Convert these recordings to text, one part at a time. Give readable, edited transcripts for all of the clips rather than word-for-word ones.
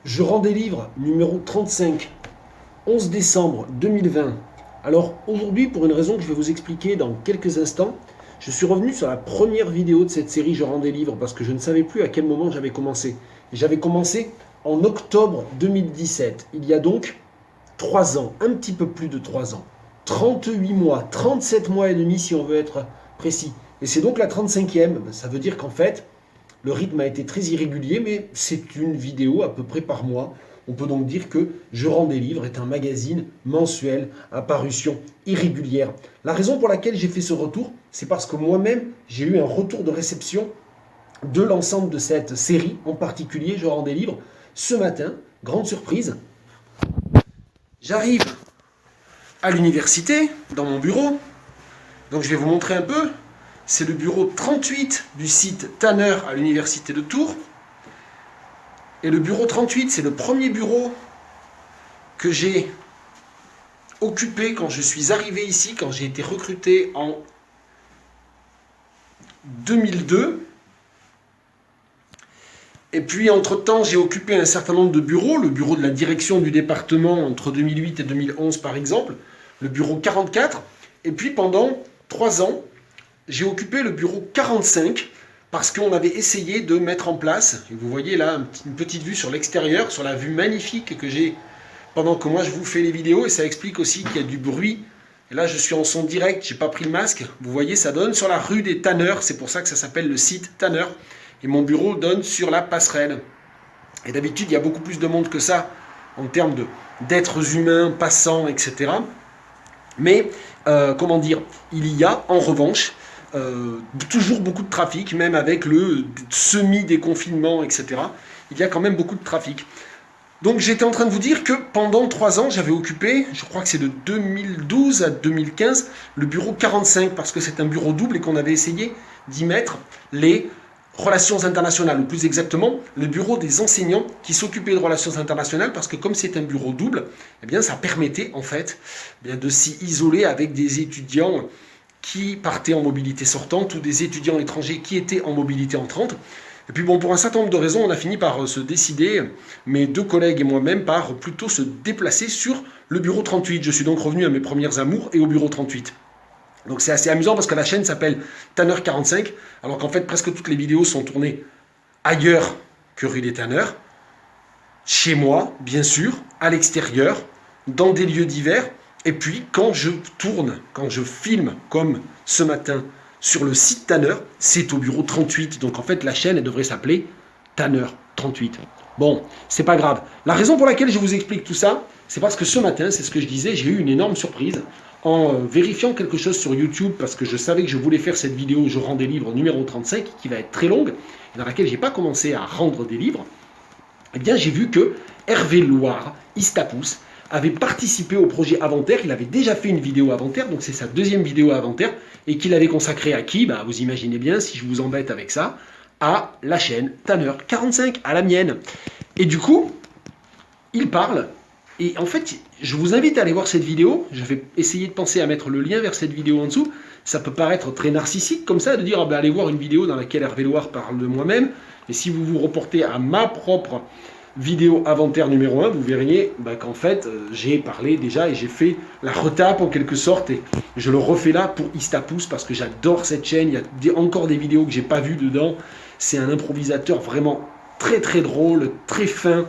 Je rends des livres numéro 35, 11 décembre 2020. Alors aujourd'hui, pour une raison que je vais vous expliquer dans quelques instants, je suis revenu sur la première vidéo de cette série Je rends des livres parce que je ne savais plus à quel moment j'avais commencé. J'avais commencé en octobre 2017, il y a donc 3 ans, un petit peu plus de 3 ans. 38 mois, 37 mois et demi si on veut être précis. Et c'est donc la 35e, ça veut dire qu'en fait, le rythme a été très irrégulier, mais c'est une vidéo à peu près par mois. On peut donc dire que Je rends des livres est un magazine mensuel à parution irrégulière. La raison pour laquelle j'ai fait ce retour, c'est parce que moi-même, j'ai eu un retour de réception de l'ensemble de cette série, en particulier Je rends des livres. Ce matin, grande surprise, j'arrive à l'université, dans mon bureau. Donc je vais vous montrer un peu. C'est le bureau 38 du site Tanner à l'université de Tours. Et le bureau 38, c'est le premier bureau que j'ai occupé quand je suis arrivé ici, quand j'ai été recruté en 2002. Et puis, entre-temps, j'ai occupé un certain nombre de bureaux, le bureau de la direction du département entre 2008 et 2011, par exemple, le bureau 44. Et puis, pendant 3 ans, j'ai occupé le bureau 45 parce qu'on avait essayé de mettre en place, et vous voyez là une petite vue sur l'extérieur, sur la vue magnifique que j'ai pendant que moi je vous fais les vidéos, et ça explique aussi qu'il y a du bruit. Et là je suis en son direct, j'ai pas pris le masque, vous voyez ça donne sur la rue des Tanneurs, c'est pour ça que ça s'appelle le site Tanner, et mon bureau donne sur la passerelle. Et d'habitude il y a beaucoup plus de monde que ça en termes d'êtres humains, passants, etc. Mais, comment dire, il y a en revanche toujours beaucoup de trafic, même avec le semi-déconfinement, etc. Il y a quand même beaucoup de trafic. Donc j'étais en train de vous dire que pendant 3 ans, j'avais occupé, je crois que c'est de 2012 à 2015, le bureau 45, parce que c'est un bureau double et qu'on avait essayé d'y mettre les relations internationales, ou plus exactement, le bureau des enseignants qui s'occupaient de relations internationales, parce que comme c'est un bureau double, eh bien, ça permettait en fait de s'y isoler avec des étudiants qui partaient en mobilité sortante ou des étudiants étrangers qui étaient en mobilité entrante. Et puis bon, pour un certain nombre de raisons, on a fini par se décider, mes 2 collègues et moi-même, par plutôt se déplacer sur le bureau 38. Je suis donc revenu à mes premières amours et au bureau 38. Donc c'est assez amusant parce que la chaîne s'appelle Tanner 45, alors qu'en fait presque toutes les vidéos sont tournées ailleurs que rue des Tanneurs, chez moi, bien sûr, à l'extérieur, dans des lieux divers. Et puis, quand je tourne, quand je filme, comme ce matin, sur le site Tanner, c'est au bureau 38. Donc, en fait, la chaîne, elle devrait s'appeler Tanner 38. Bon, c'est pas grave. La raison pour laquelle je vous explique tout ça, c'est parce que ce matin, c'est ce que je disais, j'ai eu une énorme surprise en vérifiant quelque chose sur YouTube, parce que je savais que je voulais faire cette vidéo Je rends des livres numéro 35, qui va être très longue, et dans laquelle je n'ai pas commencé à rendre des livres. Eh bien, j'ai vu que Hervé Loire, Istapous, avait participé au projet Aventaire. Il avait déjà fait une vidéo Aventaire, donc c'est sa 2e vidéo Aventaire, et qu'il avait consacrée à qui? Vous imaginez bien, si je vous embête avec ça, à la chaîne Tanner 45, à la mienne. Et du coup, il parle, et en fait, je vous invite à aller voir cette vidéo. Je vais essayer de penser à mettre le lien vers cette vidéo en dessous. Ça peut paraître très narcissique comme ça, de dire allez voir une vidéo dans laquelle Hervé Loire parle de moi-même, et si vous vous reportez à ma propre vidéo Aventaire numéro 1, vous verriez qu'en fait, j'ai parlé déjà et j'ai fait la retape en quelque sorte, et je le refais là pour Istapous parce que j'adore cette chaîne. Il y a encore des vidéos que j'ai pas vues dedans. C'est un improvisateur vraiment très très drôle, très fin.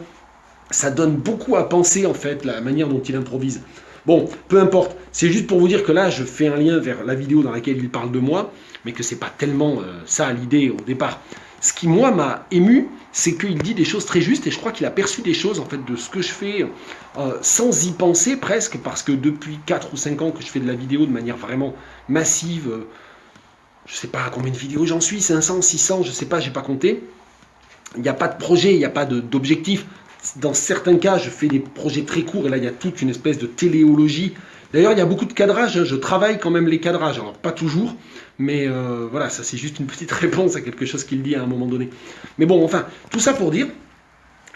Ça donne beaucoup à penser en fait, la manière dont il improvise. Bon, peu importe, c'est juste pour vous dire que là, je fais un lien vers la vidéo dans laquelle il parle de moi, mais que c'est pas tellement ça l'idée au départ. Ce qui, moi, m'a ému, c'est qu'il dit des choses très justes, et je crois qu'il a perçu des choses, en fait, de ce que je fais, sans y penser presque, parce que depuis 4 ou 5 ans que je fais de la vidéo de manière vraiment massive, je ne sais pas à combien de vidéos j'en suis, 500, 600, je ne sais pas, j'ai pas compté. Il n'y a pas de projet, il n'y a pas d'objectif. Dans certains cas, je fais des projets très courts, et là, il y a toute une espèce de téléologie. D'ailleurs, il y a beaucoup de cadrage, je travaille quand même les cadrages, alors pas toujours, mais voilà, ça c'est juste une petite réponse à quelque chose qu'il dit à un moment donné. Mais bon, enfin, tout ça pour dire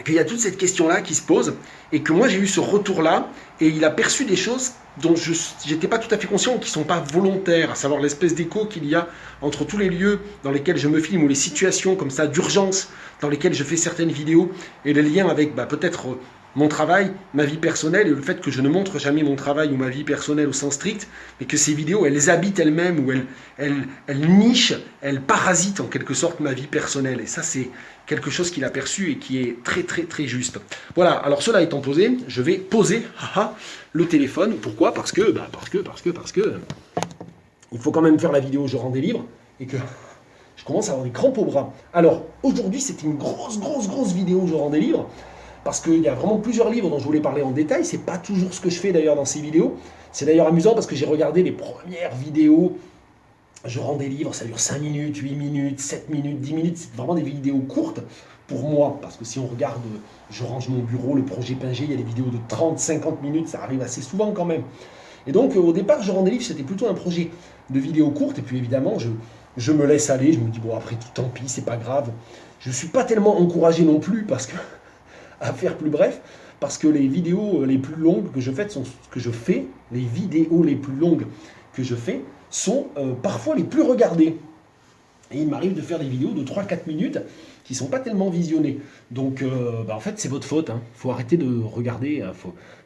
qu'il y a toute cette question-là qui se pose, et que moi j'ai eu ce retour-là, et il a perçu des choses dont je n'étais pas tout à fait conscient, qui ne sont pas volontaires, à savoir l'espèce d'écho qu'il y a entre tous les lieux dans lesquels je me filme, ou les situations comme ça d'urgence dans lesquelles je fais certaines vidéos, et les liens avec peut-être mon travail, ma vie personnelle, et le fait que je ne montre jamais mon travail ou ma vie personnelle au sens strict, mais que ces vidéos, elles habitent elles-mêmes, ou elles nichent, elles parasitent en quelque sorte ma vie personnelle. Et ça, c'est quelque chose qu'il a perçu et qui est très très très juste. Voilà, alors cela étant posé, je vais poser le téléphone. Pourquoi ? Parce que il faut quand même faire la vidéo Je rends des livres, et que je commence à avoir des crampes au bras. Alors, aujourd'hui, c'était une grosse vidéo Je rends des livres, parce qu'il y a vraiment plusieurs livres dont je voulais parler en détail. C'est pas toujours ce que je fais d'ailleurs dans ces vidéos. C'est d'ailleurs amusant parce que j'ai regardé les premières vidéos. Je rends des livres, ça dure 5 minutes, 8 minutes, 7 minutes, 10 minutes. C'est vraiment des vidéos courtes pour moi. Parce que si on regarde, je range mon bureau, le projet Pinger, il y a des vidéos de 30, 50 minutes. Ça arrive assez souvent quand même. Et donc au départ, Je rends des livres, c'était plutôt un projet de vidéos courtes. Et puis évidemment, je me laisse aller. Je me dis, bon, après tout, tant pis, c'est pas grave. Je ne suis pas tellement encouragé non plus parce que à faire plus bref, parce que les vidéos les plus longues que je fais, les vidéos les plus longues que je fais sont parfois les plus regardées. Et il m'arrive de faire des vidéos de 3-4 minutes qui ne sont pas tellement visionnées. Donc en fait c'est votre faute, il faut arrêter de regarder,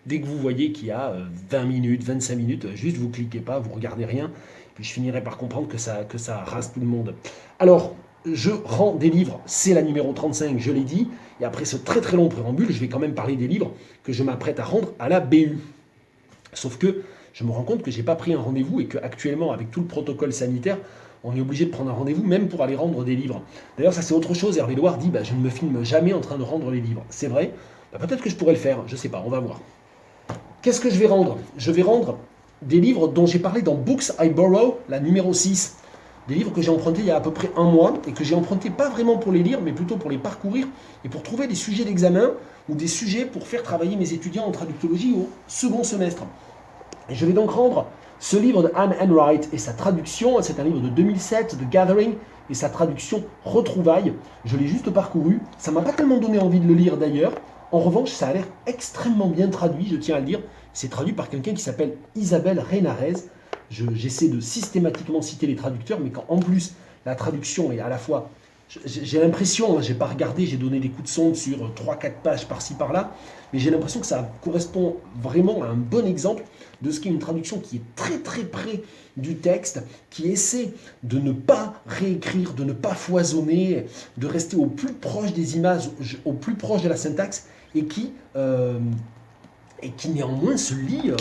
dès que vous voyez qu'il y a 20 minutes, 25 minutes, juste vous cliquez pas, vous regardez rien, puis je finirai par comprendre que ça rase tout le monde. Alors, Je rends des livres, c'est la numéro 35, je l'ai dit. Et après ce très très long préambule, je vais quand même parler des livres que je m'apprête à rendre à la BU. Sauf que je me rends compte que je n'ai pas pris un rendez-vous et qu'actuellement, avec tout le protocole sanitaire, on est obligé de prendre un rendez-vous même pour aller rendre des livres. D'ailleurs, ça c'est autre chose. Hervé Loire dit je ne me filme jamais en train de rendre les livres. C'est vrai, peut-être que je pourrais le faire, je ne sais pas, on va voir. Qu'est-ce que je vais rendre ? Je vais rendre des livres dont j'ai parlé dans Books I Borrow, la numéro 6. Des livres que j'ai empruntés il y a à peu près un mois et que j'ai empruntés pas vraiment pour les lire, mais plutôt pour les parcourir et pour trouver des sujets d'examen ou des sujets pour faire travailler mes étudiants en traductologie au second semestre. Et je vais donc rendre ce livre de Anne Enright et sa traduction, c'est un livre de 2007, The Gathering, et sa traduction Retrouvailles. Je l'ai juste parcouru, ça m'a pas tellement donné envie de le lire d'ailleurs. En revanche, ça a l'air extrêmement bien traduit, je tiens à le dire. C'est traduit par quelqu'un qui s'appelle Isabelle Reynarez. J'essaie de systématiquement citer les traducteurs, mais quand en plus la traduction est à la fois... J'ai l'impression, j'ai pas regardé, j'ai donné des coups de sonde sur 3-4 pages par-ci par-là, mais j'ai l'impression que ça correspond vraiment à un bon exemple de ce qu'est une traduction qui est très très près du texte, qui essaie de ne pas réécrire, de ne pas foisonner, de rester au plus proche des images, au plus proche de la syntaxe, et qui néanmoins se lit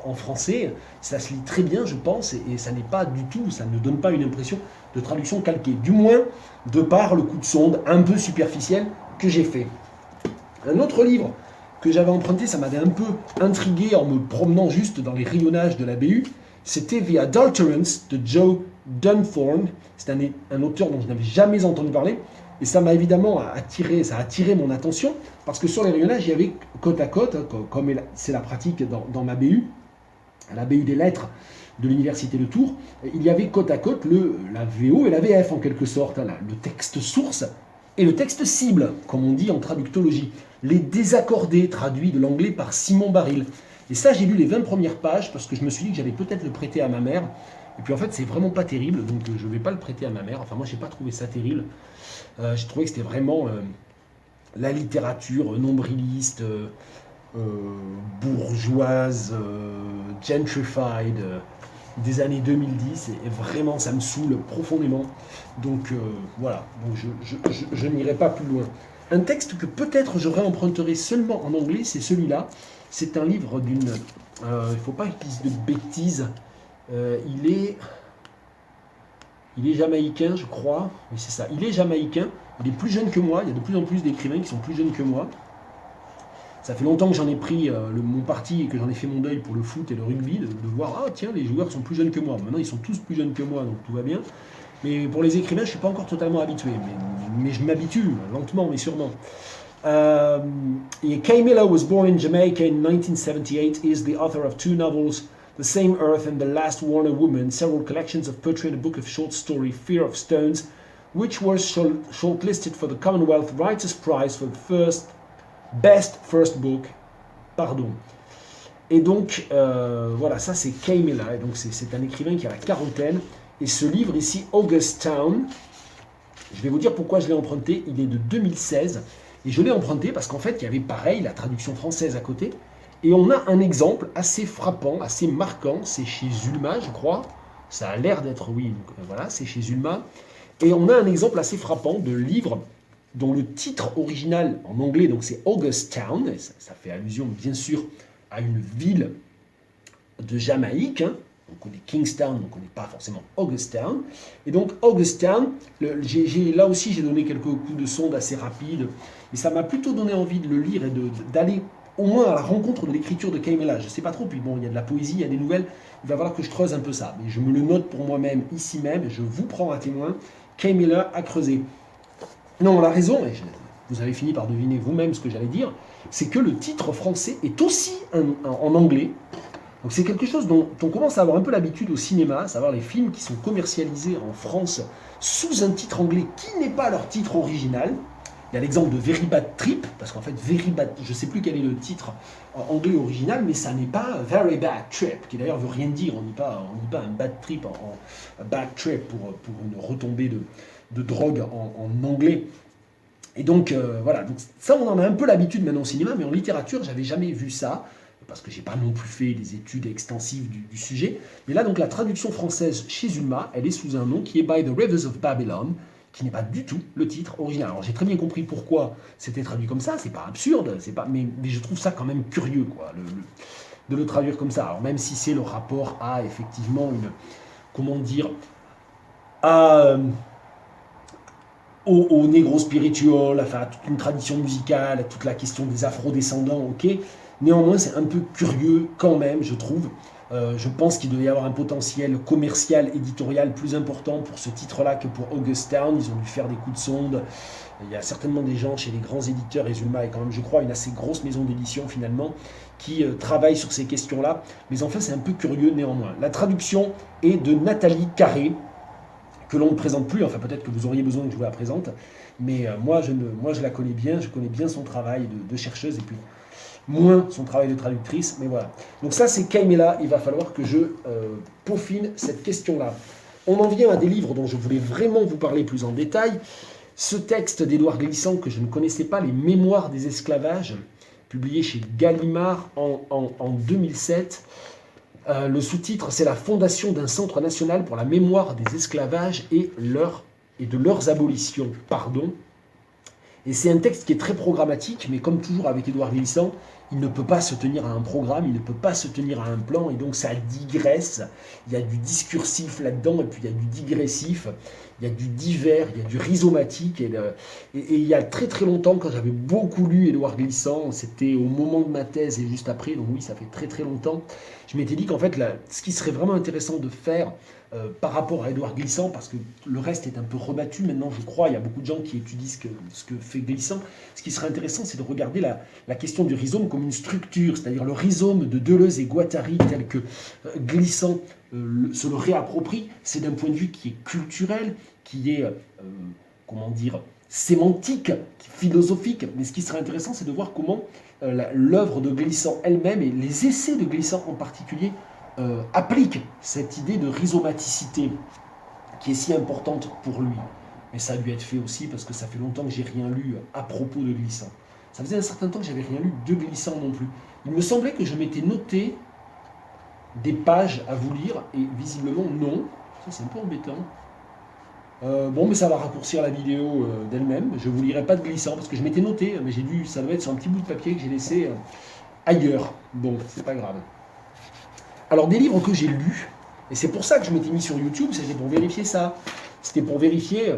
en français. Ça se lit très bien, je pense, et ça n'est pas du tout, ça ne donne pas une impression de traduction calquée, du moins de par le coup de sonde un peu superficiel que j'ai fait. Un autre livre que j'avais emprunté, ça m'avait un peu intrigué en me promenant juste dans les rayonnages de la BU, c'était The Adulterance de Joe Dunthorne. C'est un auteur dont je n'avais jamais entendu parler, et ça m'a évidemment attiré, ça a attiré mon attention, parce que sur les rayonnages, il y avait côte à côte, comme c'est la pratique dans ma BU, la BU des lettres de l'université de Tours, il y avait côte à côte la VO et la VF en quelque sorte, le texte source et le texte cible, comme on dit en traductologie, les désaccordés traduits de l'anglais par Simon Baril. Et ça, j'ai lu les 20 premières pages parce que je me suis dit que j'allais peut-être le prêter à ma mère. Et puis en fait, c'est vraiment pas terrible, donc je ne vais pas le prêter à ma mère. Enfin, moi, j'ai pas trouvé ça terrible. J'ai trouvé que c'était vraiment la littérature nombriliste, bourgeoise, gentrified, des années 2010, et vraiment ça me saoule profondément. Donc voilà, donc je n'irai pas plus loin. Un texte que peut-être je réemprunterai seulement en anglais, c'est celui-là. C'est un livre d'une... il ne faut pas que je dise de bêtises. Il est jamaïcain, je crois. Oui, c'est ça. Il est jamaïcain. Il est plus jeune que moi. Il y a de plus en plus d'écrivains qui sont plus jeunes que moi. Ça fait longtemps que j'en ai pris mon parti et que j'en ai fait mon deuil pour le foot et le rugby, de voir, tiens, les joueurs sont plus jeunes que moi. Maintenant, ils sont tous plus jeunes que moi, donc tout va bien. Mais pour les écrivains, je ne suis pas encore totalement habitué. Mais je m'habitue, lentement, mais sûrement. Kay Miller was born in Jamaica in 1978. He is the author of 2 novels, The Same Earth and The Last Warner Woman, several collections of poetry and a book of short story, Fear of Stones, which was shortlisted for the Commonwealth Writers' Prize for the best first book. Pardon. Et donc, voilà, ça c'est Kay Miller. Et donc, c'est un écrivain qui a la quarantaine. Et ce livre ici, August Town, je vais vous dire pourquoi je l'ai emprunté. Il est de 2016. Et je l'ai emprunté parce qu'en fait, il y avait pareil, la traduction française à côté. Et on a un exemple assez frappant, assez marquant. C'est chez Zulma, je crois. Ça a l'air d'être, oui, donc, voilà, c'est chez Zulma. Et on a un exemple assez frappant de livre dont le titre original en anglais, donc c'est August Town. Et ça fait allusion, bien sûr, à une ville de Jamaïque. Hein. On connaît Kingstown, on ne connaît pas forcément August Town. Et donc August Town, là aussi j'ai donné quelques coups de sonde assez rapides. Et ça m'a plutôt donné envie de le lire et d'aller au moins à la rencontre de l'écriture de Kay Miller. Je ne sais pas trop, puis bon, il y a de la poésie, il y a des nouvelles. Il va falloir que je creuse un peu ça. Mais je me le note pour moi-même, ici même. Je vous prends à témoin. Kay Miller a creusé. Non, la raison, et vous avez fini par deviner vous-même ce que j'allais dire, c'est que le titre français est aussi en anglais. Donc c'est quelque chose dont on commence à avoir un peu l'habitude au cinéma, à savoir les films qui sont commercialisés en France sous un titre anglais qui n'est pas leur titre original. Il y a l'exemple de Very Bad Trip, parce qu'en fait, Very Bad, je ne sais plus quel est le titre anglais original, mais ça n'est pas Very Bad Trip, qui d'ailleurs veut rien dire, on dit pas un bad trip, un bad trip pour une retombée de drogue en anglais. Et donc, voilà, donc ça on en a un peu l'habitude maintenant au cinéma, mais en littérature, j'avais jamais vu ça, parce que j'ai pas non plus fait des études extensives du sujet. Mais là, donc, la traduction française chez Zulma, elle est sous un nom qui est By the Rivers of Babylon, qui n'est pas du tout le titre original. Alors j'ai très bien compris pourquoi c'était traduit comme ça, c'est pas absurde, mais je trouve ça quand même curieux, quoi, de le traduire comme ça. Alors même si c'est le rapport à effectivement au négro spiritual, enfin à toute une tradition musicale, à toute la question des afro-descendants, ok. Néanmoins, c'est un peu curieux quand même, je trouve. Je pense qu'il devait y avoir un potentiel commercial, éditorial plus important pour ce titre-là que pour August Town. Ils ont dû faire des coups de sonde. Il y a certainement des gens chez les grands éditeurs, et Zulma est quand même, je crois, une assez grosse maison d'édition finalement, qui travaille sur ces questions-là. Mais enfin, c'est un peu curieux néanmoins. La traduction est de Nathalie Carré, que l'on ne présente plus. Enfin, peut-être que vous auriez besoin que je vous la présente. Mais moi, je la connais bien. Je connais bien son travail de chercheuse. Et puis, moins son travail de traductrice, mais voilà. Donc ça, c'est Kay Miller. Il va falloir que je peaufine cette question-là. On en vient à des livres dont je voulais vraiment vous parler plus en détail. Ce texte d'Édouard Glissant, que je ne connaissais pas, Les Mémoires des esclavages, publié chez Gallimard en 2007. Le sous-titre, c'est La fondation d'un centre national pour la mémoire des esclavages et de leurs abolitions. Et c'est un texte qui est très programmatique, mais comme toujours avec Édouard Glissant, il ne peut pas se tenir à un programme, il ne peut pas se tenir à un plan, et donc ça digresse. Il y a du discursif là-dedans, et puis il y a du digressif, il y a du divers, il y a du rhizomatique. Et il y a très très longtemps, quand j'avais beaucoup lu Édouard Glissant, c'était au moment de ma thèse et juste après, donc oui, ça fait très très longtemps, je m'étais dit qu'en fait, ce qui serait vraiment intéressant de faire par rapport à Édouard Glissant, parce que le reste est un peu rebattu maintenant, je crois, il y a beaucoup de gens qui étudient ce que fait Glissant. Ce qui serait intéressant, c'est de regarder la question du rhizome comme une structure, c'est-à-dire le rhizome de Deleuze et Guattari, tel que Glissant se le réapproprie. C'est d'un point de vue qui est culturel, qui est, sémantique, philosophique. Mais ce qui serait intéressant, c'est de voir comment l'œuvre de Glissant elle-même, et les essais de Glissant en particulier, applique cette idée de rhizomaticité qui est si importante pour lui. Mais ça a dû être fait aussi parce que ça fait longtemps que j'ai rien lu à propos de Glissant. Ça faisait un certain temps que j'avais rien lu de Glissant non plus. Il me semblait que je m'étais noté des pages à vous lire, et visiblement non. Ça, c'est un peu embêtant. Bon, mais ça va raccourcir la vidéo d'elle-même. Je ne vous lirai pas de Glissant parce que je m'étais noté, mais ça doit être sur un petit bout de papier que j'ai laissé ailleurs. Bon, c'est pas grave. Alors, des livres que j'ai lus, et c'est pour ça que je m'étais mis sur YouTube, c'était pour vérifier ça. C'était pour vérifier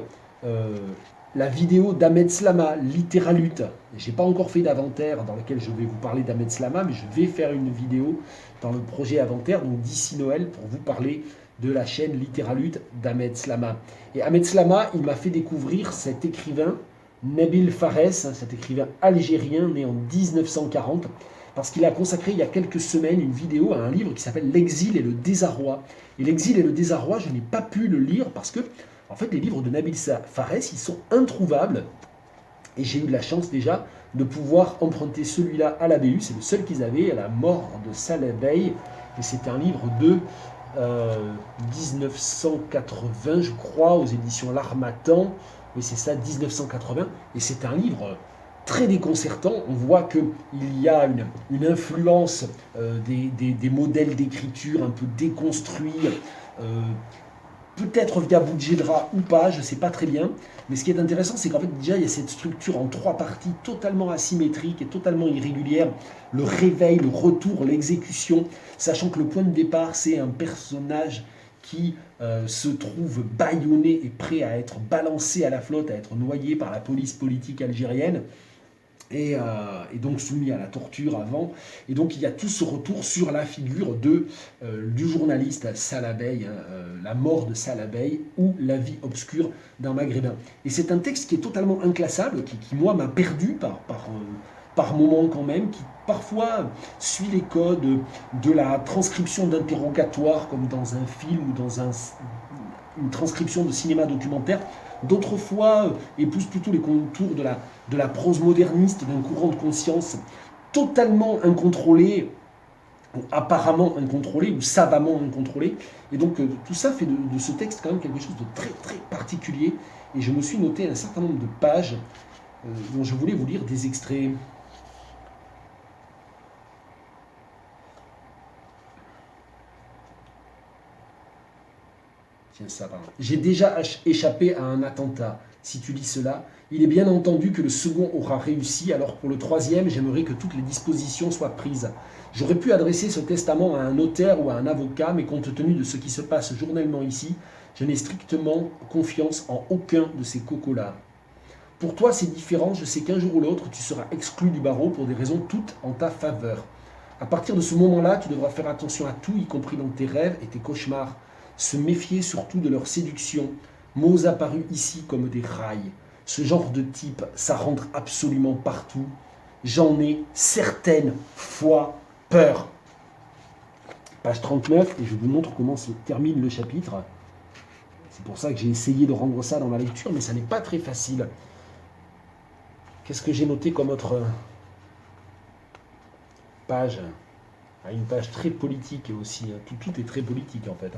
la vidéo d'Ahmed Slama, Littéralute. Je n'ai pas encore fait d'inventaire dans lequel je vais vous parler d'Ahmed Slama, mais je vais faire une vidéo dans le projet Inventaire, donc d'ici Noël, pour vous parler de la chaîne Littéralute d'Ahmed Slama. Et Ahmed Slama, il m'a fait découvrir cet écrivain, Nabil Fares, cet écrivain algérien né en 1940, parce qu'il a consacré il y a quelques semaines une vidéo à un livre qui s'appelle L'exil et le désarroi. Et L'exil et le désarroi, je n'ai pas pu le lire parce que En fait, les livres de Nabil Fares, ils sont introuvables. Et j'ai eu de la chance déjà de pouvoir emprunter celui-là à la BU. C'est le seul qu'ils avaient, à la mort de Salah-Bey. Et c'est un livre de 1980, je crois, aux éditions L'Harmattan. Oui, c'est ça, 1980. Et c'est un livre très déconcertant. On voit qu'il y a une influence des modèles d'écriture un peu déconstruits, peut-être via Boudjedra ou pas, je ne sais pas très bien. Mais ce qui est intéressant, c'est qu'en fait, déjà, il y a cette structure en 3 parties totalement asymétrique et totalement irrégulière. Le réveil, le retour, l'exécution, sachant que le point de départ, c'est un personnage qui se trouve bâillonné et prêt à être balancé à la flotte, à être noyé par la police politique algérienne. Et donc soumis à la torture avant. Et donc il y a tout ce retour sur la figure du journaliste Salah Bey, la mort de Salah Bey ou la vie obscure d'un Maghrébin. Et c'est un texte qui est totalement inclassable, qui moi m'a perdu par moment quand même, qui parfois suit les codes de la transcription d'interrogatoire comme dans un film ou dans une transcription de cinéma documentaire. D'autres fois épouse plutôt les contours de la prose moderniste, d'un courant de conscience totalement incontrôlé, ou apparemment incontrôlé, ou savamment incontrôlé. Et donc tout ça fait de ce texte quand même quelque chose de très très particulier. Et je me suis noté un certain nombre de pages dont je voulais vous lire des extraits. Tiens, ça, pardon. J'ai déjà échappé à un attentat. Si tu lis cela, il est bien entendu que le second aura réussi, alors pour le troisième, j'aimerais que toutes les dispositions soient prises. J'aurais pu adresser ce testament à un notaire ou à un avocat, mais compte tenu de ce qui se passe journellement ici, je n'ai strictement confiance en aucun de ces cocos-là. Pour toi, c'est différent, je sais qu'un jour ou l'autre, tu seras exclu du barreau pour des raisons toutes en ta faveur. À partir de ce moment-là, tu devras faire attention à tout, y compris dans tes rêves et tes cauchemars. Se méfier surtout de leur séduction, mots apparus ici comme des rails. Ce genre de type, ça rentre absolument partout. J'en ai certaines fois peur. Page 39, et je vous montre comment se termine le chapitre. C'est pour ça que j'ai essayé de rendre ça dans ma lecture, mais ça n'est pas très facile. Qu'est-ce que j'ai noté comme autre page? Une page très politique aussi. Tout est très politique en fait.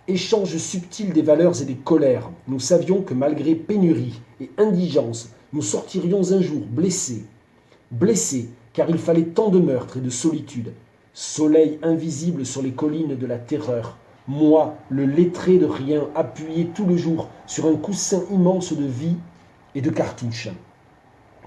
Échange subtil des valeurs et des colères. Nous savions que malgré pénurie et indigence, nous sortirions un jour blessés. Blessés, car il fallait tant de meurtres et de solitude. Soleil invisible sur les collines de la terreur. Moi, le lettré de rien, appuyé tout le jour sur un coussin immense de vie et de cartouches.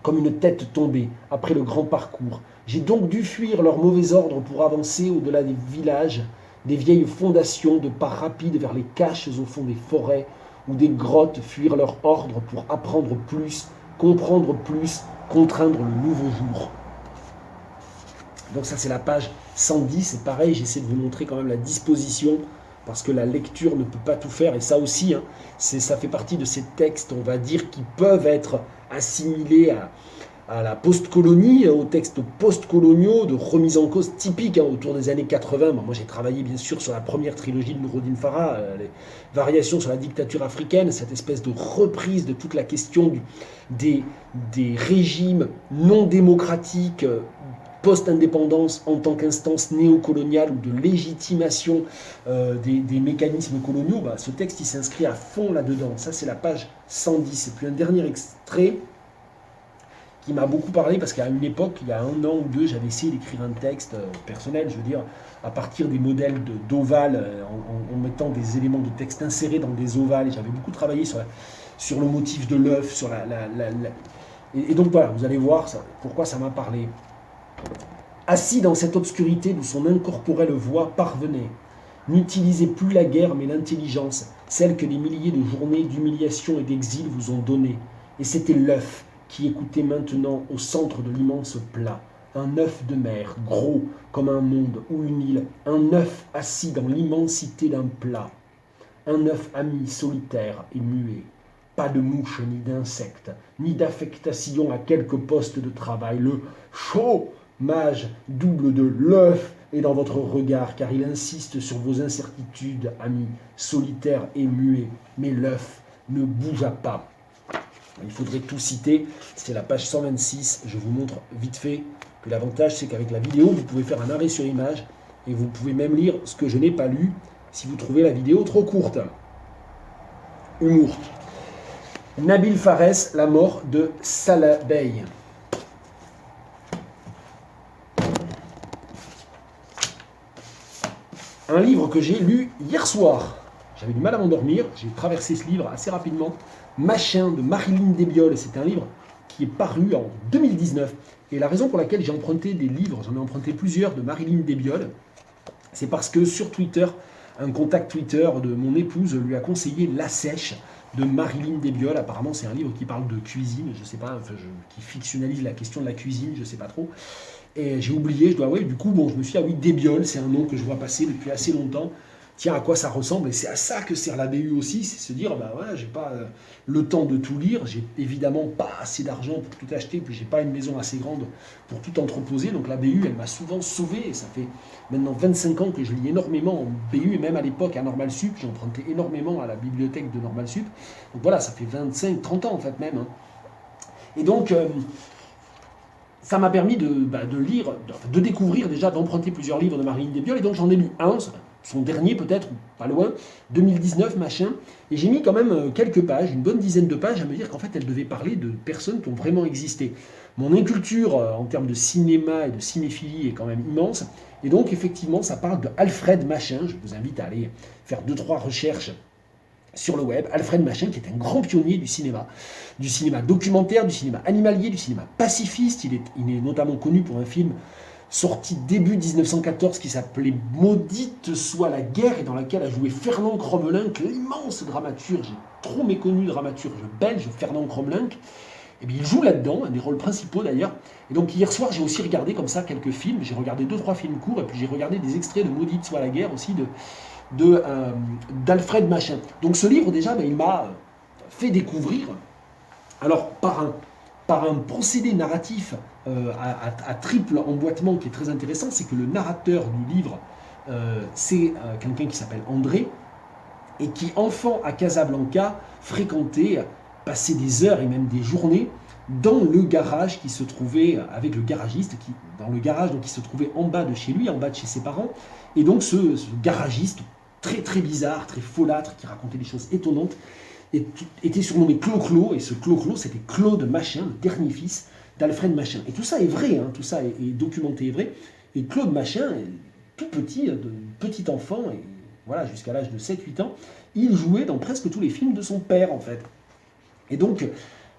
Comme une tête tombée après le grand parcours. J'ai donc dû fuir leur mauvais ordre pour avancer au-delà des villages, des vieilles fondations de pas rapides vers les caches au fond des forêts, ou des grottes fuir leur ordre pour apprendre plus, comprendre plus, contraindre le nouveau jour. Donc ça c'est la page 110, c'est pareil, j'essaie de vous montrer quand même la disposition, parce que la lecture ne peut pas tout faire, et ça aussi, ça fait partie de ces textes, on va dire, qui peuvent être assimilés à la post-colonie, aux textes post-coloniaux, de remise en cause typiques autour des années 80. Moi, j'ai travaillé bien sûr sur la première trilogie de Noureddin Farah, les variations sur la dictature africaine, cette espèce de reprise de toute la question des régimes non démocratiques, post-indépendance en tant qu'instance néocoloniale ou de légitimation des mécanismes coloniaux. Ce texte, il s'inscrit à fond là-dedans. Ça, c'est la page 110. Et puis un dernier extrait qui m'a beaucoup parlé, parce qu'à une époque, il y a 1 an ou 2, j'avais essayé d'écrire un texte personnel, je veux dire, à partir des modèles d'ovales, en mettant des éléments de texte insérés dans des ovales, et j'avais beaucoup travaillé sur le motif de l'œuf, sur et donc voilà, vous allez voir pourquoi ça m'a parlé. Assis dans cette obscurité d'où son incorporelle voix parvenait, n'utilisez plus la guerre mais l'intelligence, celle que les milliers de journées d'humiliation et d'exil vous ont donnée. Et c'était l'œuf qui écoutait maintenant au centre de l'immense plat. Un œuf de mer, gros comme un monde ou une île, un œuf assis dans l'immensité d'un plat. Un œuf ami, solitaire et muet. Pas de mouches ni d'insectes, ni d'affectation à quelque poste de travail. Le chômage double de l'œuf est dans votre regard, car il insiste sur vos incertitudes, amis, solitaires et muets. Mais l'œuf ne bougea pas. Il faudrait tout citer, c'est la page 126. Je vous montre vite fait que l'avantage, c'est qu'avec la vidéo, vous pouvez faire un arrêt sur image et vous pouvez même lire ce que je n'ai pas lu si vous trouvez la vidéo trop courte. Humour. Nabil Fares, la mort de Salah Bey. Un livre que j'ai lu hier soir. J'avais du mal à m'endormir, j'ai traversé ce livre assez rapidement. Machin de Marilyn Debiol, c'est un livre qui est paru en 2019. Et la raison pour laquelle j'ai emprunté des livres, j'en ai emprunté plusieurs de Marilyn Debiol, c'est parce que sur Twitter, un contact Twitter de mon épouse lui a conseillé La Sèche de Marilyn Debiol. Apparemment, c'est un livre qui parle de cuisine, je sais pas, qui fictionnalise la question de la cuisine, je sais pas trop. Et j'ai oublié, je dois avouer, du coup, bon, je me suis dit, ah oui, Debiol, c'est un nom que je vois passer depuis assez longtemps. Tiens, à quoi ça ressemble? Et c'est à ça que sert la BU aussi, c'est se dire, bah voilà, j'ai pas le temps de tout lire, j'ai évidemment pas assez d'argent pour tout acheter, puis j'ai pas une maison assez grande pour tout entreposer, donc la BU, elle m'a souvent sauvé, et ça fait maintenant 25 ans que je lis énormément en BU, et même à l'époque à Normal Sup, j'ai emprunté énormément à la bibliothèque de Normal Sup, donc voilà, ça fait 25-30 ans en fait même. Hein. Et donc, ça m'a permis de lire, de découvrir déjà, d'emprunter plusieurs livres de Marilyn Debiol, et donc j'en ai lu un, son dernier peut-être, pas loin, 2019, machin, et j'ai mis quand même quelques pages, une bonne dizaine de pages, à me dire qu'en fait elle devait parler de personnes qui ont vraiment existé. Mon inculture en termes de cinéma et de cinéphilie est quand même immense, et donc effectivement ça parle de Alfred Machin, je vous invite à aller faire 2-3 recherches sur le web, Alfred Machin qui est un grand pionnier du cinéma documentaire, du cinéma animalier, du cinéma pacifiste, il est notamment connu pour un film sorti début 1914 qui s'appelait Maudite soit la guerre et dans laquelle a joué Fernand Crommelin, l'immense dramaturge, trop méconnu dramaturge belge Fernand Crommelin. Et bien il joue là-dedans, un des rôles principaux d'ailleurs. Et donc hier soir j'ai aussi regardé comme ça quelques films, j'ai regardé 2-3 films courts et puis j'ai regardé des extraits de Maudite soit la guerre aussi d'Alfred Machin. Donc ce livre déjà il m'a fait découvrir, alors par un procédé narratif à triple emboîtement qui est très intéressant, c'est que le narrateur du livre, c'est quelqu'un qui s'appelle André, et qui, enfant à Casablanca, fréquentait, passait des heures et même des journées dans le garage qui se trouvait, avec le garagiste, dans le garage donc, qui se trouvait en bas de chez lui, en bas de chez ses parents, et donc ce garagiste, très très bizarre, très folâtre, qui racontait des choses étonnantes, était surnommé Clo-Clo, et ce Clo-Clo, c'était Claude Machin, le dernier fils d'Alfred Machin. Et tout ça est vrai, hein, tout ça est documenté et vrai. Et Claude Machin, tout petit, petit enfant, et voilà, jusqu'à l'âge de 7-8 ans, il jouait dans presque tous les films de son père, en fait. Et donc,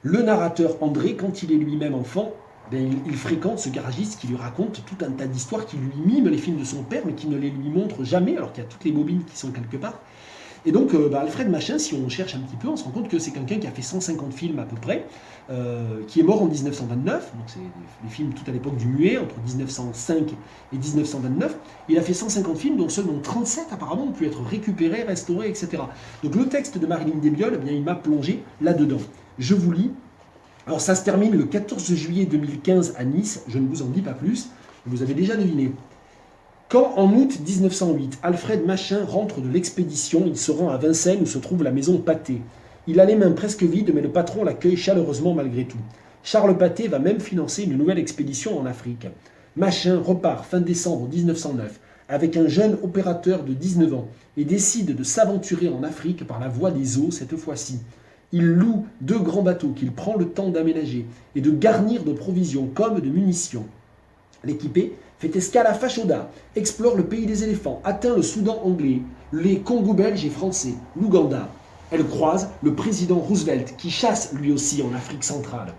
le narrateur André, quand il est lui-même enfant, il fréquente ce garagiste qui lui raconte tout un tas d'histoires, qui lui mime les films de son père, mais qui ne les lui montre jamais, alors qu'il y a toutes les bobines qui sont quelque part. Et donc, Alfred Machin, si on cherche un petit peu, on se rend compte que c'est quelqu'un qui a fait 150 films à peu près, qui est mort en 1929, donc c'est les films tout à l'époque du muet, entre 1905 et 1929. Il a fait 150 films, dont seulement 37 apparemment ont pu être récupérés, restaurés, etc. Donc le texte de Marilyn Debiol, eh bien, il m'a plongé là-dedans. Je vous lis. Alors ça se termine le 14 juillet 2015 à Nice, je ne vous en dis pas plus, vous avez déjà deviné. Quand, en août 1908, Alfred Machin rentre de l'expédition, il se rend à Vincennes où se trouve la maison Pathé. Il a les mains presque vides, mais le patron l'accueille chaleureusement malgré tout. Charles Pathé va même financer une nouvelle expédition en Afrique. Machin repart fin décembre 1909 avec un jeune opérateur de 19 ans et décide de s'aventurer en Afrique par la voie des eaux cette fois-ci. Il loue 2 grands bateaux qu'il prend le temps d'aménager et de garnir de provisions comme de munitions. L'équipé fait escale à Fashoda, explore le pays des éléphants, atteint le Soudan anglais, les Congos belges et français, l'Ouganda. Elle croise le président Roosevelt qui chasse lui aussi en Afrique centrale.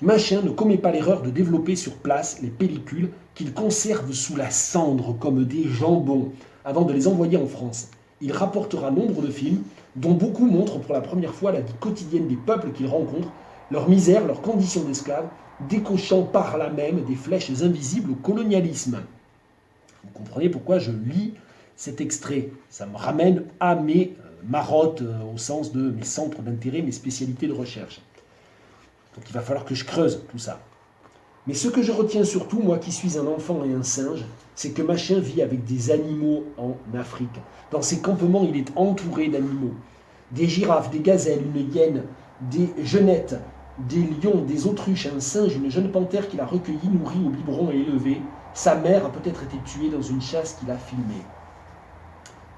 Machin ne commet pas l'erreur de développer sur place les pellicules qu'il conserve sous la cendre comme des jambons avant de les envoyer en France. Il rapportera nombre de films dont beaucoup montrent pour la première fois la vie quotidienne des peuples qu'il rencontre, leur misère, leurs conditions d'esclaves, décochant par là même des flèches invisibles au colonialisme. Vous comprenez pourquoi je lis cet extrait. Ça me ramène à mes marottes, au sens de mes centres d'intérêt, mes spécialités de recherche. Donc il va falloir que je creuse tout ça. Mais ce que je retiens surtout, moi qui suis un enfant et un singe, c'est que Machin vit avec des animaux en Afrique. Dans ses campements, il est entouré d'animaux. Des girafes, des gazelles, une hyène, des genettes, des lions, des autruches, un singe, une jeune panthère qu'il a recueillie, nourrie au biberon et élevée. Sa mère a peut-être été tuée dans une chasse qu'il a filmée.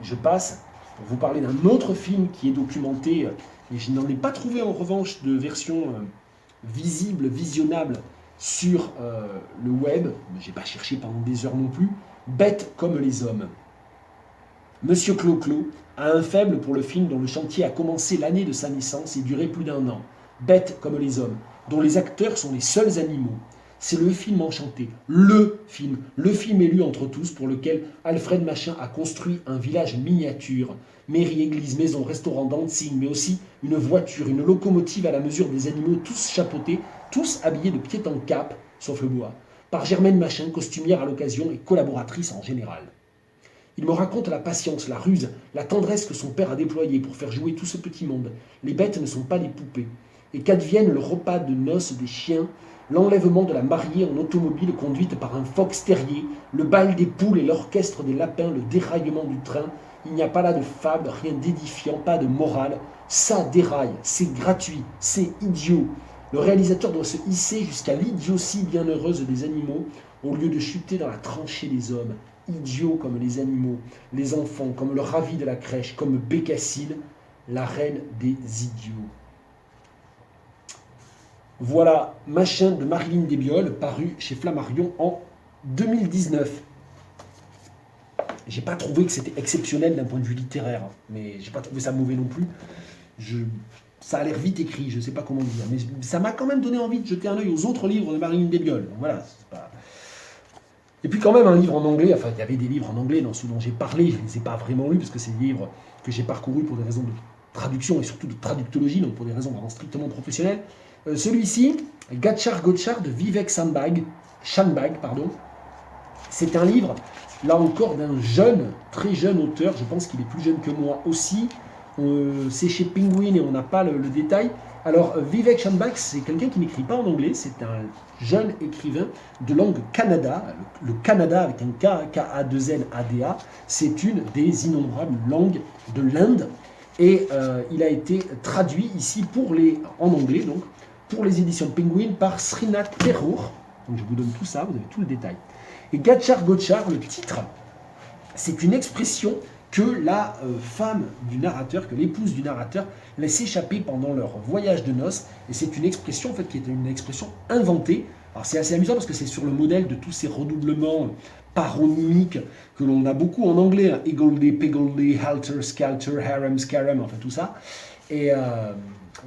Je passe pour vous parler d'un autre film qui est documenté, et je n'en ai pas trouvé en revanche de version visible, visionnable sur le web, mais je n'ai pas cherché pendant des heures non plus, Bêtes comme les hommes. Monsieur Clo-Clo a un faible pour le film dont le chantier a commencé l'année de sa naissance et duré plus d'1 an. Bêtes comme les hommes, dont les acteurs sont les seuls animaux. C'est le film enchanté, le film élu entre tous pour lequel Alfred Machin a construit un village miniature. Mairie, église, maison, restaurant, dancing, mais aussi une voiture, une locomotive à la mesure des animaux, tous chapeautés, tous habillés de pied en cap, sauf le bois, par Germaine Machin, costumière à l'occasion et collaboratrice en général. Il me raconte la patience, la ruse, la tendresse que son père a déployée pour faire jouer tout ce petit monde. Les bêtes ne sont pas des poupées. Et qu'advienne le repas de noces des chiens, l'enlèvement de la mariée en automobile conduite par un fox terrier, le bal des poules et l'orchestre des lapins, le déraillement du train, il n'y a pas là de fable, rien d'édifiant, pas de morale. Ça déraille, c'est gratuit, c'est idiot. Le réalisateur doit se hisser jusqu'à l'idiotie bienheureuse des animaux au lieu de chuter dans la tranchée des hommes. Idiots comme les animaux, les enfants, comme le ravi de la crèche, comme Bécassine, la reine des idiots. Voilà Machin de Marilyn Desbioles, paru chez Flammarion en 2019. J'ai pas trouvé que c'était exceptionnel d'un point de vue littéraire, mais j'ai pas trouvé ça mauvais non plus. Ça a l'air vite écrit, je sais pas comment dire, mais ça m'a quand même donné envie de jeter un œil aux autres livres de Marilyn Desbioles. Donc voilà, c'est pas... Et puis quand même un livre en anglais, enfin il y avait des livres en anglais dans ceux dont j'ai parlé, je ne les ai pas vraiment lus parce que c'est des livres que j'ai parcourus pour des raisons de traduction et surtout de traductologie, donc pour des raisons vraiment strictement professionnelles. Celui-ci, Gachar Gotchar de Vivek Shanbag, c'est un livre, là encore, d'un jeune, très jeune auteur, je pense qu'il est plus jeune que moi aussi, c'est chez Penguin et on n'a pas le détail. Alors Vivek Shanbag, c'est quelqu'un qui n'écrit pas en anglais, c'est un jeune écrivain de langue Kannada, le Kannada avec un K, K-A-2-N-A-D-A, c'est une des innombrables langues de l'Inde, et il a été traduit ici en anglais, donc, pour les éditions Penguin par Srinath Thakur. Donc je vous donne tout ça, vous avez tout le détail. Et Gachar Gotchar, le titre, c'est une expression que la femme du narrateur, que l'épouse du narrateur laisse échapper pendant leur voyage de noces. Et c'est une expression en fait qui est une expression inventée. Alors c'est assez amusant parce que c'est sur le modèle de tous ces redoublements paronymiques que l'on a beaucoup en anglais, hein. Higgledy, piggledy, halter, skelter, harem, scarum, enfin tout ça. Et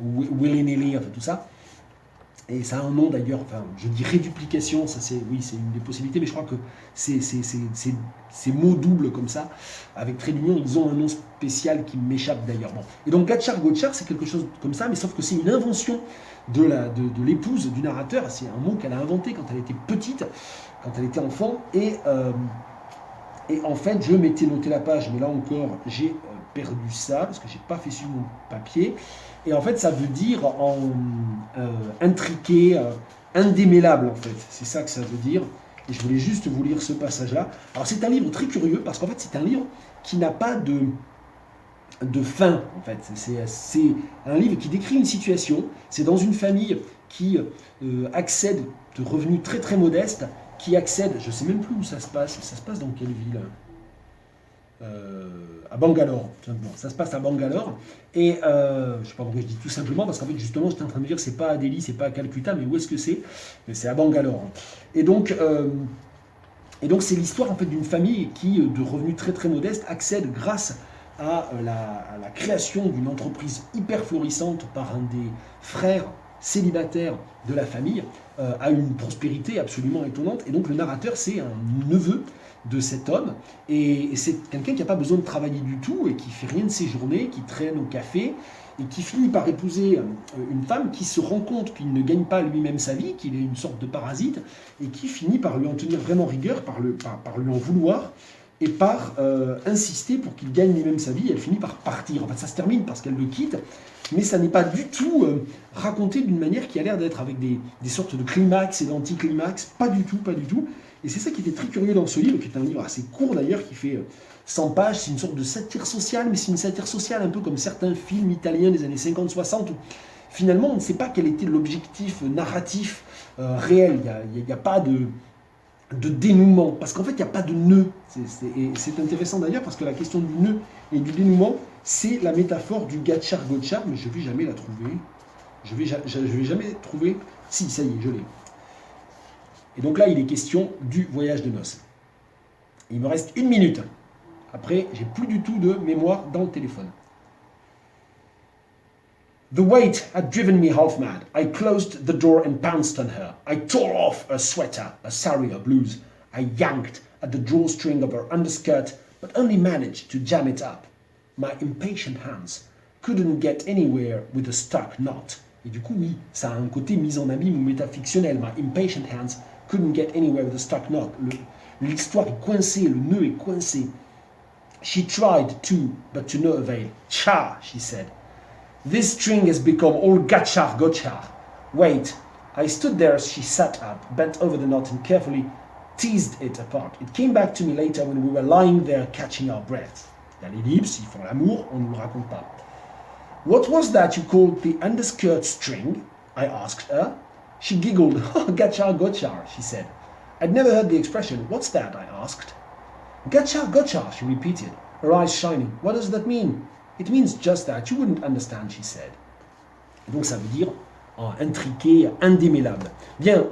willy-nilly, enfin tout ça. Et ça a un nom d'ailleurs, enfin, je dis réduplication, ça c'est une des possibilités, mais je crois que ces mots doubles comme ça, avec trait d'union, ils ont un nom spécial qui m'échappe d'ailleurs. Bon. Et donc Gachar Gotchar, c'est quelque chose comme ça, mais sauf que c'est une invention de l'épouse du narrateur, c'est un mot qu'elle a inventé quand elle était petite, quand elle était enfant, et en fait, je m'étais noté la page, mais là encore, j'ai perdu ça, parce que j'ai pas fait sur mon papier. Et en fait, ça veut dire intriqué, indémêlable, en fait. C'est ça que ça veut dire. Et je voulais juste vous lire ce passage-là. Alors, c'est un livre très curieux, parce qu'en fait, c'est un livre qui n'a pas de fin, en fait. C'est un livre qui décrit une situation. C'est dans une famille qui accède de revenus très, très modestes, qui accède, je ne sais même plus où ça se passe dans quelle ville ? À Bangalore, ça se passe à Bangalore, et je ne sais pas pourquoi je dis tout simplement, parce qu'en fait justement j'étais en train de dire c'est pas à Delhi, c'est pas à Calcutta, mais où est-ce que c'est ? Mais c'est à Bangalore. Et donc c'est l'histoire en fait d'une famille qui, de revenus très très modestes, accède grâce à la création d'une entreprise hyper florissante par un des frères célibataires de la famille, à une prospérité absolument étonnante. Et donc le narrateur, c'est un neveu de cet homme, et c'est quelqu'un qui n'a pas besoin de travailler du tout, et qui fait rien de ses journées, qui traîne au café, et qui finit par épouser une femme qui se rend compte qu'il ne gagne pas lui-même sa vie, qu'il est une sorte de parasite, et qui finit par lui en tenir vraiment rigueur, par lui en vouloir, et par insister pour qu'il gagne lui-même sa vie. Elle finit par partir. En fait, ça se termine parce qu'elle le quitte, mais ça n'est pas du tout raconté d'une manière qui a l'air d'être avec des sortes de climax et d'anticlimax. Pas du tout, pas du tout. Et c'est ça qui était très curieux dans ce livre, qui est un livre assez court d'ailleurs, qui fait 100 pages. C'est une sorte de satire sociale, mais c'est une satire sociale un peu comme certains films italiens des années 50-60. Finalement, on ne sait pas quel était l'objectif narratif réel. Il n'y a pas de dénouement, parce qu'en fait, il n'y a pas de nœud. C'est intéressant d'ailleurs, parce que la question du nœud et du dénouement, c'est la métaphore du Gachar-Gochar, mais je ne vais jamais la trouver. Je vais jamais trouver. Si, ça y est, je l'ai. Et donc là, il est question du voyage de noces. Il me reste 1 minute. Après, j'ai plus du tout de mémoire dans le téléphone. The weight had driven me half mad. I closed the door and pounced on her. I tore off her sweater, a sari of blues. I yanked at the drawstring of her underskirt, but only managed to jam it up. My impatient hands couldn't get anywhere with a stuck knot. Et du coup, oui, ça a un côté mise en abîme ou métafictionnel. My impatient hands couldn't get anywhere with a stuck knot. L'histoire est coincée, le nœud est coincé. She tried to, but to no avail. Cha, she said. This string has become all gachar-gochar. Wait. I stood there as she sat up, bent over the knot and carefully teased it apart. It came back to me later when we were lying there catching our breaths. Il y a l'ellipse, ils font l'amour, on ne nous le raconte pas. What was that you called the underskirt string? I asked her. She giggled. Oh, gachar-gochar, she said. I'd never heard the expression. What's that? I asked. Gachar-gochar, she repeated, her eyes shining. What does that mean? It means just that. You wouldn't understand, she said. Donc ça veut dire intriqué, indémêlable. Bien.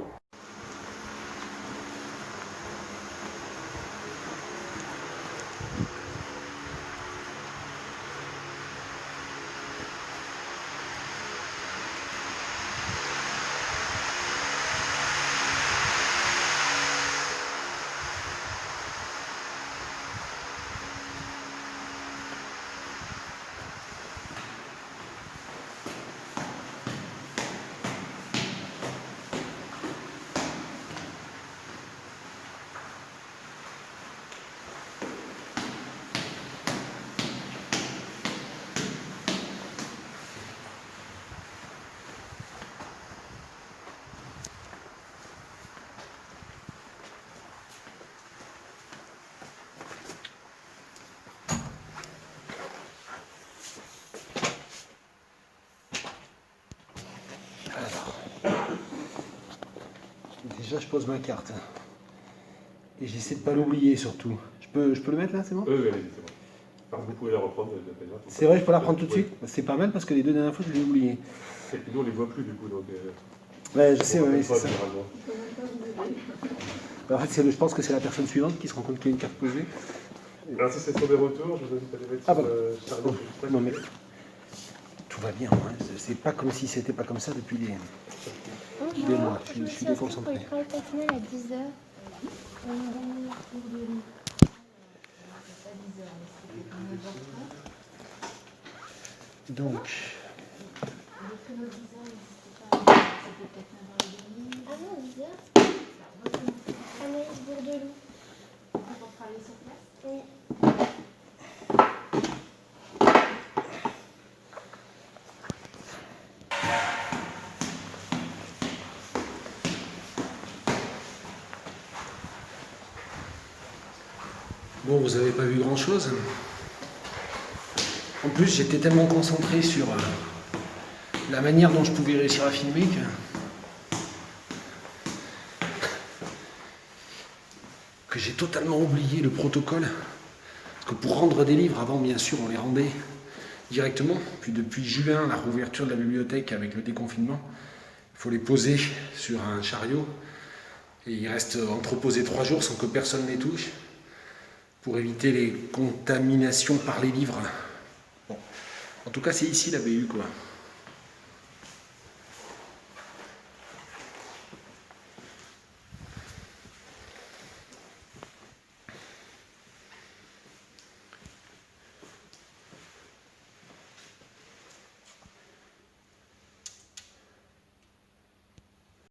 Déjà, je pose ma carte. Et j'essaie de ne pas l'oublier, surtout. Je peux le mettre là, c'est bon? Oui, c'est bon. Enfin, vous pouvez la reprendre. C'est vrai, je peux la reprendre tout de suite? C'est pas mal parce que les 2 dernières fois, je l'ai oublié. Et puis nous, on ne les voit plus, du coup. Donc, ouais, je sais, oui, c'est ça. En fait, je pense que c'est la personne suivante qui se rend compte qu'il y a une carte posée. Alors, si c'est sur des retours, je vous invite à les mettre sur le chariot. Non, mais tout va bien, hein. C'est pas comme si c'était pas comme ça depuis des mois. Je suis déconcentré. Je à 10h. Donc. Ah non, 10h. Anaïs Bourdelou. Pour travailler sur place? Oui. Bon, vous n'avez pas vu grand-chose. En plus, j'étais tellement concentré sur la manière dont je pouvais réussir à filmer que j'ai totalement oublié le protocole. Parce que pour rendre des livres, avant, bien sûr, on les rendait directement. Puis depuis juin, la réouverture de la bibliothèque avec le déconfinement, il faut les poser sur un chariot. Et ils restent entreposés 3 jours sans que personne les touche, pour éviter les contaminations par les livres. Bon. En tout cas, c'est ici la BU, quoi.